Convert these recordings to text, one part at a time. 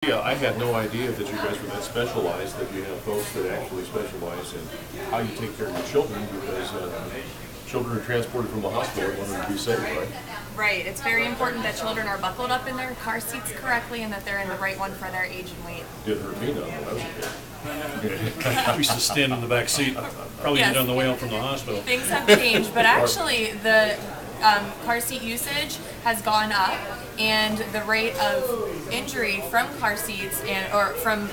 Yeah, I had no idea that you guys were that specialized, that you have folks that actually specialize in how you take care of your children, because children are transported from the hospital and want them to be safe, right? Right. It's very important that children are buckled up in their car seats correctly and that they're in the right one for their age and weight. Didn't hurt me none when I was a kid. I used to stand in the back seat, probably Yes. did on the way home from the hospital. Things have changed, but actually the car seat usage has gone up, and the rate of injury from car seats or from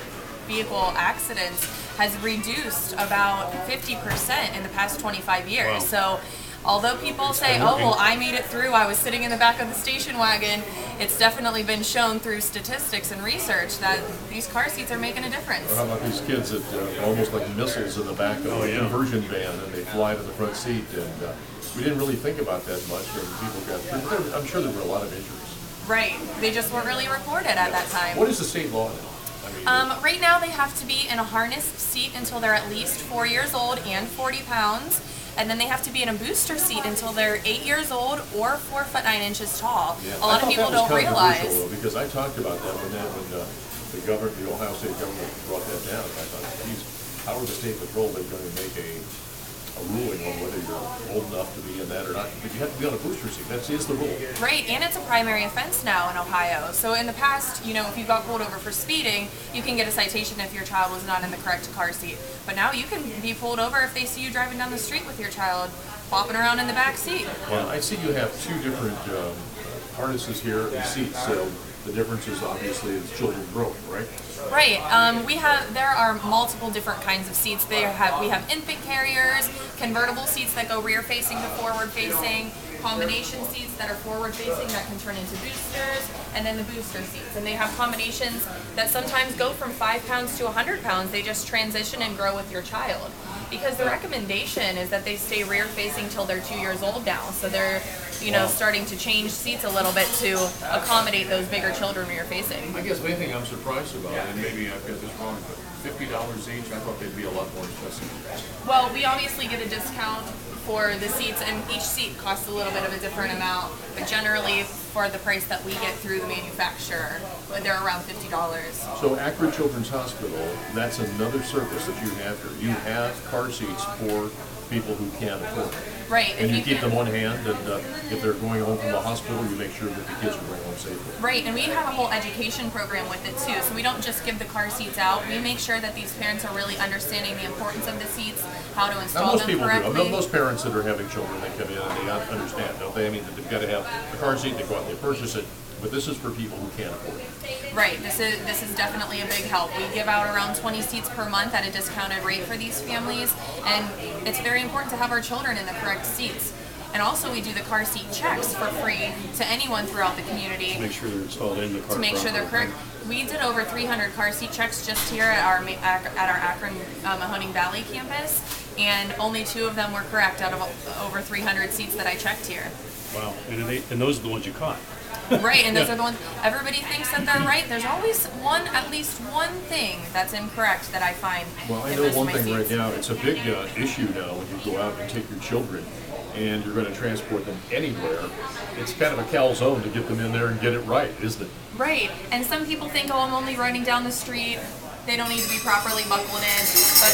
vehicle accidents has reduced about 50% in the past 25 years. Wow. So although people say, oh, well, I made it through, I was sitting in the back of the station wagon, it's definitely been shown through statistics and research that these car seats are making a difference. How about these kids that are almost like missiles in the back of a conversion van, and they fly to the front seat, and we didn't really think about that much, and people got through. I'm sure there were a lot of injuries. Right. They just weren't really reported at that time. What is the state law now? Right now they have to be in a harnessed seat until they're at least 4 years old and 40 pounds. And then they have to be in a booster seat until they're 8 years old or 4 foot 9 inches tall. Yeah. A lot of people don't realize. Though, because I talked about that when the government, the Ohio State government, brought that down. I thought, geez, how are the state patrol going to make a ruling on whether you're old enough to be in that or not? But you have to be on a booster seat. That is the rule. Right, and it's a primary offense now in Ohio. So in the past, if you got pulled over for speeding, you can get a citation if your child was not in the correct car seat. But now you can be pulled over if they see you driving down the street with your child flopping around in the back seat. Well, I see you have two different harnesses here and seats. So the difference is obviously as children grow, right? Right. There are multiple different kinds of seats. We have infant carriers, convertible seats that go rear facing to forward facing, combination seats that are forward facing that can turn into boosters, and then the booster seats. And they have combinations that sometimes go from 5 pounds to 100 pounds. They just transition and grow with your child. Because the recommendation is that they stay rear facing till they're 2 years old now. So they're, starting to change seats a little bit to accommodate those bigger children rear facing. I guess the thing I'm surprised about, and maybe I've got this wrong, but $50 each, I thought they'd be a lot more expensive. Well, we obviously get a discount for the seats, and each seat costs a little bit of a different amount, but generally for the price that we get through the manufacturer, they're around $50. So Akron Children's Hospital, that's another service that you have here. You have car seats for people who can't afford it. Right. And you keep them on hand, and if they're going home from the hospital, you make sure that the kids are going home safely. Right, and we have a whole education program with it too. So we don't just give the car seats out. We make sure that these parents are really understanding the importance of the seats, how to install them correctly. Most people do. Most parents that are having children, they come in and they understand, don't they? I mean, they've got to have the car seat, they go out and they purchase it. But this is for people who can't afford it. Right. This is definitely a big help. We give out around 20 seats per month at a discounted rate for these families, and it's very important to have our children in the correct seats. And also we do the car seat checks for free to anyone throughout the community. To make sure they're installed in the car. To make sure they're correct. We did over 300 car seat checks just here at our Akron Mahoning Valley campus, and only 2 of them were correct out of over 300 seats that I checked here. Wow, and those are the ones you caught. Right, and those are the ones, everybody thinks that they're right. There's always at least one thing that's incorrect that I find. Well, I know one thing right now, it's a big issue now when you go out and take your children and you're going to transport them anywhere. It's kind of a calzone to get them in there and get it right, isn't it? Right, and some people think, oh, I'm only running down the street, they don't need to be properly buckled in, but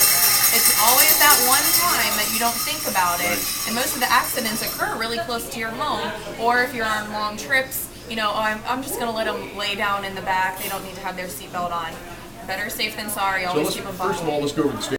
it's always that one time that you don't think about it. Right. And most of the accidents occur really close to your home, or if you're on long trips, I'm just going to let them lay down in the back. They don't need to have their seatbelt on. Better safe than sorry. Always keep them buckled. First of all, let's go over the state.